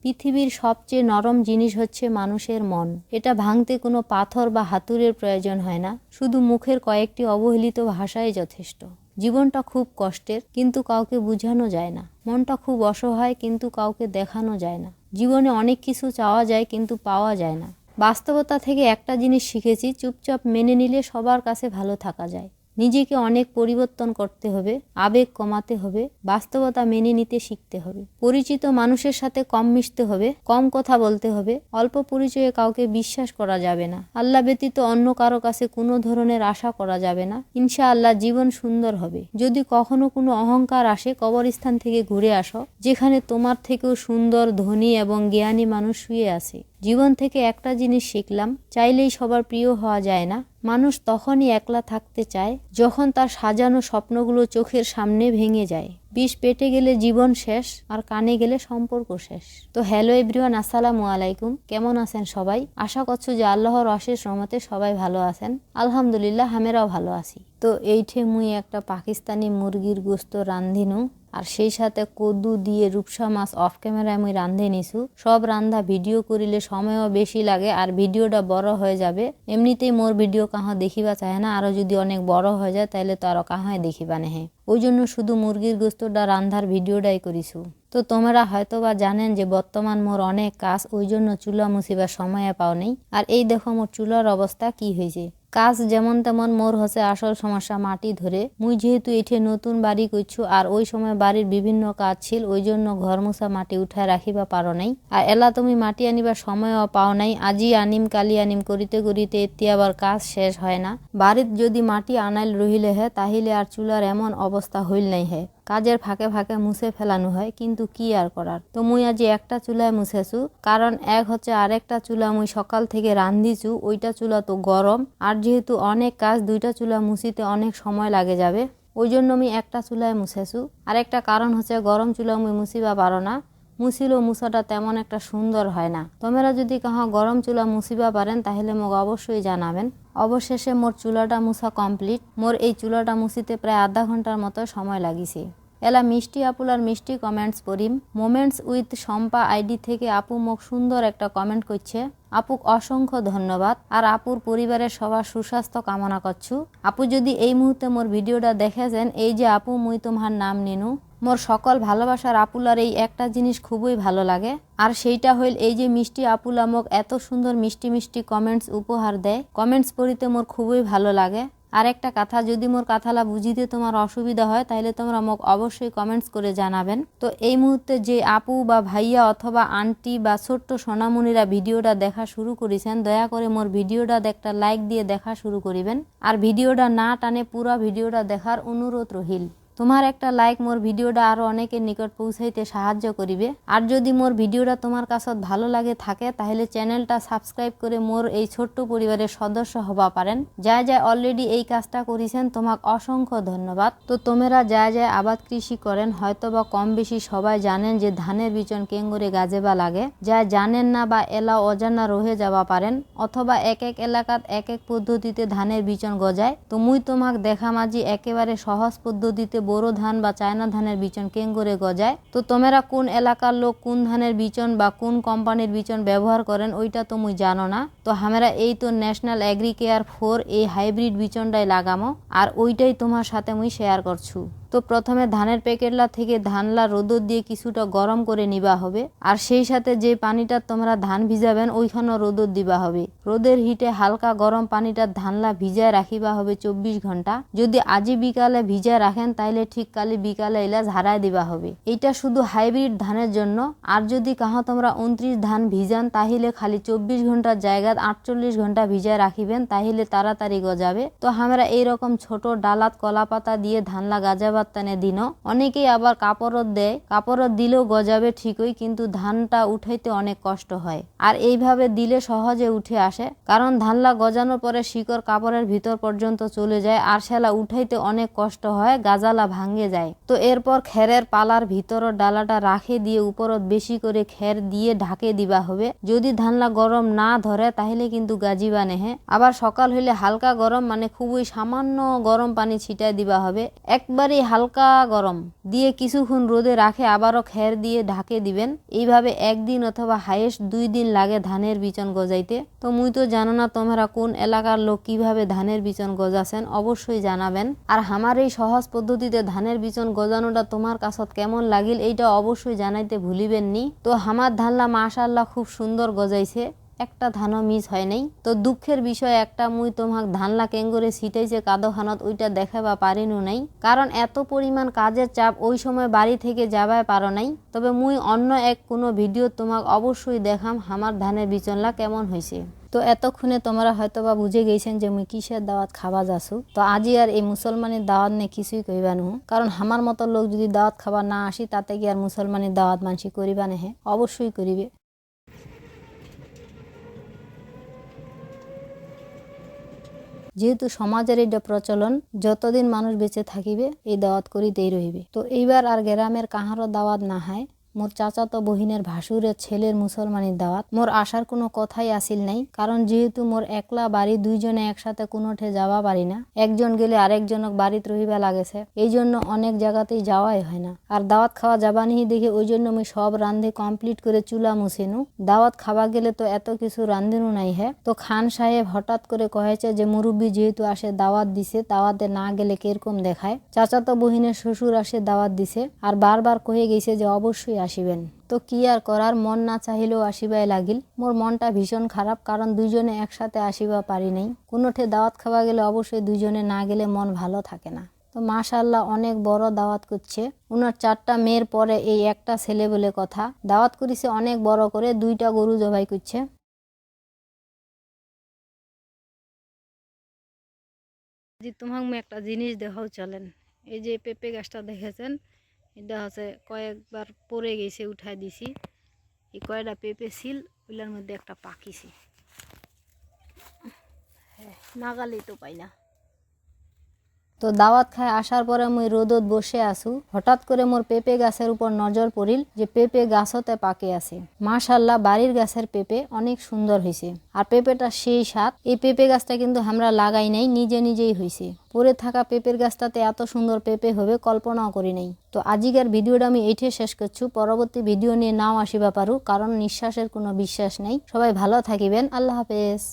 পৃথিবীর সবচেয়ে নরম জিনিস হচ্ছে মানুষের মন। এটা ভাঙতে কোনো পাথর বা হাতুড়ের প্রয়োজন হয় না, শুধু মুখের কয়েকটি অবহেলিত ভাষাই যথেষ্ট। জীবনটা খুব কষ্টের, কিন্তু কাউকে বোঝানো যায় না। মনটা খুব অসহায়, কিন্তু কাউকে দেখানো যায় না। জীবনে অনেক কিছু চাওয়া যায়, কিন্তু পাওয়া যায় না। বাস্তবতা থেকে একটা জিনিস শিখেছি, চুপচাপ মেনে নিলে সবার কাছে ভালো থাকা যায়। নিজেকে অনেক পরিবর্তন করতে হবে, আবেগ কমাতে হবে, বাস্তবতা মেনে নিতে শিখতে হবে। পরিচিত মানুষের সাথে কম মিশতে হবে, কম কথা বলতে হবে, অল্প পরিচয়ে কাউকে বিশ্বাস করা যাবে না। আল্লাহ ব্যতীত অন্য কারো কাছে কোনো ধরনের আশা করা যাবে না। ইনশাআল্লাহ জীবন সুন্দর হবে। যদি কখনো কোনো অহংকার আসে, কবরস্থান থেকে ঘুরে আসো, যেখানে তোমার থেকেও সুন্দর, ধনী এবং জ্ঞানী মানুষ শুয়ে আছে। জীবন থেকে একটা জিনিস শিখলাম, চাইলেই সবার প্রিয় হওয়া যায় না। মানুষ তখনই একলা থাকতে চায় যখন তার সাজানো স্বপ্নগুলো চোখের সামনে ভেঙে যায়। বিষ পেটে গেলে জীবন শেষ, আর কানে গেলে সম্পর্ক শেষ। তো হ্যালো এভরিওয়ান, আসসালামু আলাইকুম। কেমন আছেন সবাই? আশা করছো যে আল্লাহর অশেষ রহমতে সবাই ভালো আছেন। আলহামদুলিল্লাহ, আমিরাও ভালো আছি। তো এইঠে মুই একটা পাকিস্তানি মুরগির গোস্ত রান্ধিনু, আর সেই সাথে কদ্দু দিয়ে রূপসা মাছ অফ ক্যামেরায় মুই রান্ধে নিছু। সব রান্ধা ভিডিও করিলে সময়ও বেশি লাগে, আর ভিডিওটা বড় হয়ে যাবে। এমনিতেই মোর ভিডিও কাহা দেখিবা চায় না, আরো যদি অনেক বড় হয়ে যায় তাহলে তো আরো কাহায় দেখিবা নেহে। ওই জন্য শুধু মুরগির গোস্তটা রান্ধার ভিডিওটাই করিছু। তো তোমরা হয়তো বা জানেন যে বর্তমান মোর অনেক কাজ, ওই জন্য চুলা মুছিবার সময় পাও নেই। আর এই দেখো মোর চুলার অবস্থা কি হয়েছে। কাজ যেমন তেমন, মোর হচ্ছে আসল সমস্যা মাটি ধরে। মুই যেহেতু এঠে নতুন বাড়ি করছু, আর ওই সময় বাড়ির বিভিন্ন কাজ ছিল, ওই জন্য ঘর মুছা মাটি উঠায় রাখিবা পারো নাই। আর এলা তুমি মাটি আনিবার সময়ও পাও নাই। আজি আনিম কালি আনিম করিতে করিতে এতে আবার কাজ শেষ হয় না। বাড়িত যদি মাটি আনাইল রহিলে হে, তাহলে আর চুলার এমন অবস্থা হইল নাই হে। কাজের ফাঁকে ফাঁকে মুছে ফেলানো হয়, কিন্তু কি আর করার। তো মুই আজি একটা চুলায় মুছেছু, কারণ এক হচ্ছে আরেকটা চুলা মুই সকাল থেকে রান্ধিছু, ওইটা চুলা তো গরম। আর যেহেতু অনেক কাজ, দুইটা চুলা মুছিতে অনেক সময় লাগে যাবে, ওই জন্য আমি একটা চুলায় মুছেছু। আরেকটা কারণ হচ্ছে গরম চুলা মুই মুছিবা পারো না। মুছিলেও মুছাটা তেমন একটা সুন্দর হয় না। তোমরা যদি কাহা গরম চুলা মুছিবা পারেন তাহলে মোক অবশ্যই জানাবেন। অবশেষে মোর চুলাটা মুছা কমপ্লিট। মোর এই চুলাটা মুছিতে প্রায় আধা ঘন্টার মতো সময় লাগিছে। এলা মিষ্টি আপুলার মিষ্টি কমেন্টস পড়িম। মোমেন্টস উইথ শম্পা আইডি থেকে আপু মোক সুন্দর একটা কমেন্ট করছে। আপুক অসংখ্য ধন্যবাদ, আর আপুর পরিবারের সবার সুস্বাস্থ্য কামনা করছু। আপু যদি এই মুহূর্তে মোর ভিডিওটা দেখেছেন, এই যে আপু মুই তোমার নাম নিনু। মোর সকল ভালোবাসার আপুলার এই একটা জিনিস খুবই ভালো লাগে, আর সেইটা হইল এই যে মিষ্টি আপুলা মোক এত সুন্দর মিষ্টি মিষ্টি কমেন্টস উপহার দেয়। কমেন্টস পড়িতে মোর খুবই ভালো লাগে। আর একটা কথা, যদি মোর কথালা বুঝিতে তোমার অসুবিধা হয় তাহলে তোমরা মোক অবশ্যই কমেন্টস করে জানাবেন। তো এই মুহূর্তে যে আপু বা ভাইয়া অথবা আন্টি বা ছোট্ট সোনামণিরা ভিডিওটা দেখা শুরু করেছেন, দয়া করে মোর ভিডিওটা একটা লাইক দিয়ে দেখা শুরু করিবেন। আর ভিডিওটা না টানে পুরা ভিডিওটা দেখার অনুরোধ রহিল। তোমার একটা লাইক মোর ভিডিওটা আরো অনেকের নিকট পৌঁছাইতে সাহায্য করিবে। আর যদি মোর ভিডিওটা তোমার কাছে ভালো লাগে থাকে, তাহলে চ্যানেলটা সাবস্ক্রাইব করে মোর এই ছোট্ট পরিবারের সদস্য হবা পারেন। যাই যাই অলরেডি এই কাজটা করেছেন, তোমাক অসংখ্য ধন্যবাদ। তো তোমরা যাই যাই আবাদ কৃষি করেন, হয়তো বা কম বেশি সবাই জানেন যে ধানের বিচন কেঙ্গরে গাজেবা লাগে। যা জানেন না বা এলা অজানা রহে যাবা পারেন, অথবা এক এক এলাকাত এক এক পদ্ধতিতে ধানের বিচন গজায়। তো মুই তোমাক দেখা মাঝি একেবারে সহজ পদ্ধতিতে বোরো ধান বা চায়না ধানের বিচন কেঙ্গরে গজায়। তো তোমরা কোন এলাকার লোক কোন ধানের বিচন বা কোন কোম্পানির বিচন ব্যবহার করেন ওইটা তো মুই জানো না। তো আমরা এই তো ন্যাশনাল এগ্রিকেয়ার 4 এই হাইব্রিড বিচনটাই লাগামো, আর ওইটাই তোমার সাথে মুই শেয়ার করছু। তো প্রথমে ধানের প্যাকেটলা থেকে ধানলা রোদর দিয়ে কিছুটা গরম করে নিবা হবে, আর সেই সাথে যে পানিটা তোমরা ধান ভিজাবেন ওইখানেও রোদর দিবা হবে। রোদের হিটে হালকা গরম পানিটা ধানলা ভিজায় রাখিবা হবে 24 ঘন্টা। যদি আজি বিকালে ভিজায় রাখেন তাইলে ঠিক কালি বিকালে এলা ঝাড়ায় দিবা হবে। এইটা শুধু হাইব্রিড ধানের জন্য। আর যদি কাহা তোমরা 29 ধান ভিজান, তাহলে খালি 24 ঘন্টার জায়গায় 48 ঘন্টা ভিজায় রাখিবেন, তাহলে তাড়াতাড়ি গজাবে। তো আমরা এইরকম ছোট ডালাত কলা পাতা দিয়ে ধানলা গাজাবা দিন। অনেকেই আবার কাপড়ত দেয়, কাপড়ত দিলেও গজাবে ঠিকই, কিন্তু ধানটা উঠাইতে অনেক কষ্ট হয়। আর এইভাবে দিলে সহজে উঠে আসে, কারণ ধানলা গজানোর পরে শিকড় কাপড়ের ভিতর পর্যন্ত চলে যায়, আর সেলা উঠাইতে অনেক কষ্ট হয়, গাজালা ভাঙ্গে যায়। তো এরপর খেরের পালার ভিতর ডালাটা রাখে দিয়ে উপরত বেশি করে খের দিয়ে ঢাকে দিবা হবে। যদি ধানলা গরম না ধরে তাহলে কিন্তু গাজিবা নেহে। আবার সকাল হইলে হালকা গরম মানে খুবই সামান্য গরম পানি ছিটায় দিবা হবে। একবারই হালকা গরম দিয়ে কিছুক্ষণ রোদে রাখে আবারও খের দিয়ে ঢাকে দিবেন। এইভাবে একদিন অথবা হাইয়েস্ট 2 দিন লাগে ধানের বিচন গজাইতে। তো মুই তো জানো না তোমরা কোন এলাকার লোক কিভাবে ধানের বিচন গজাছেন, অবশ্যই জানাবেন। আর আমার এই সহজ পদ্ধতিতে ধানের বিচন গজানোটা তোমার কাছত কেমন লাগিল এইটা অবশ্যই জানাইতে ভুলিবেন নি। তো আমার ধানলা মাশাআল্লাহ খুব সুন্দর গজাইছে, একটা ধানও মিস হয় নাই। তো দুঃখের বিষয় একটা, মুই তোমাক ধানলা কেঙ্গরে ছিটাইছে কাদোখানত ওইটা দেখাবা পারিনু নাই, কারণ এত পরিমাণ কাজের চাপ ওই সময় বাড়ি থেকে যাবাই পারো নাই। তবে মুই অন্য এক কোনো ভিডিও তোমাক অবশ্যই দেখাম আমার ধানের বিচনলা কেমন হয়েছে। তো এতক্ষণে তোমরা হয়তোবা বুঝে গেছেন যে মুই কিসের দাওয়াত খাবা যাসু। তো আজি আর এই মুসলমানের দাওয়াত নিয়ে কিছুই কইবা নু, কারণ আমার মতো লোক যদি দাওয়াত খাবার না আসি তাতে কি আর মুসলমানের দাওয়াত মানসি করিবা নেহে, অবশ্যই করিবে। যেহেতু সমাজের এটা প্রচলন, যতদিন মানুষ বেঁচে থাকিবে এই দাওয়াত করিতেই রহিবে। তো এইবার আর গ্রামের কাহারও দাওয়াত না হয়, মোর চাচাতো বহিনের ভাসুরের ছেলের মুসলমানের দাওয়াত। মোর আসার কোনো কথাই আসিল নাই, কারণ যেহেতু মোর একলা বাড়ি, দুইজনে একসাথে কোনোঠে যাওয়া পারি না, একজন গেলে আরেকজনক বাড়িতে রহিবা লাগেছে, এই জন্য অনেক জায়গাতেই যাওয়াই হয় না। আর দাওয়াত খাওয়া যাবা নিহি দেখে ওই জন্য আমি সব রান্ধে কমপ্লিট করে চুলা মুছিনু। দাওয়াত খাওয়া গেলে তো এত কিছু রান্ধেনু নাই হে। তো খান সাহেব হঠাৎ করে কহেছে যে মুরব্বী যেহেতু আসে দাওয়াত দিছে, দাওয়াতে না গেলে কিরকম দেখায়। চাচাতো বহিনের শ্বশুর আসে দাওয়াত দিছে আর বারবার কয়ে গেছে যে অবশ্যই আসিবেন। তো কি আর করার, মন না চাহিলেও আসিবাই লাগিল। মোর মনটা ভীষণ খারাপ, কারণ দুইজনে একসাথে আসিবা পারি নাই। কোনোঠে দাওয়াত খাওয়া গেলে অবশ্যই দুইজনে না গেলে মন ভালো থাকে না। তো মাশাআল্লাহ অনেক বড় দাওয়াত করছে, ওনার 4টা মেয়ের পরে এই একটা ছেলে বলে কথা। দাওয়াত করেছে অনেক বড় করে, 2টা গরু জবাই করছে। তোমাকে আমি একটা জিনিস দেখাও চলেন। এই যে পেঁপে গাছটা দেখেছেন, এটা হচ্ছে কয়েকবার পড়ে গেছে, উঠাই দিছি। এই কয়টা পেঁপে ছিল, ওইটার মধ্যে একটা পাকিছে। হ্যাঁ, নাগালেই তো পাই না। তো দাওয়াত খায় আসার পরে মুই রোদত বসে আসু, হঠাৎ করে মোর পেঁপে গাছের উপর নজর পড়িল যে পেঁপে গাছতে পাকে আছে। মাশাআল্লাহ বাড়ির গাছের পেঁপে অনেক সুন্দর হয়েছে, আর পেঁপেটা সেই স্বাদ। এই পেঁপে গাছটা কিন্তু আমরা লাগাই নাই, নিজে নিজেই হয়েছে। পরে থাকা পেঁপের গাছটাতে এত সুন্দর পেঁপে হবে কল্পনাও করি নাই। তো আজিকার ভিডিওটা আমি এইঠে শেষ করছি, পরবর্তী ভিডিও নিয়ে নাও আসিবা পারু, কারণ নিঃশ্বাসের কোনো বিশ্বাস নেই। সবাই ভালো থাকিবেন, আল্লাহ হাফেজ।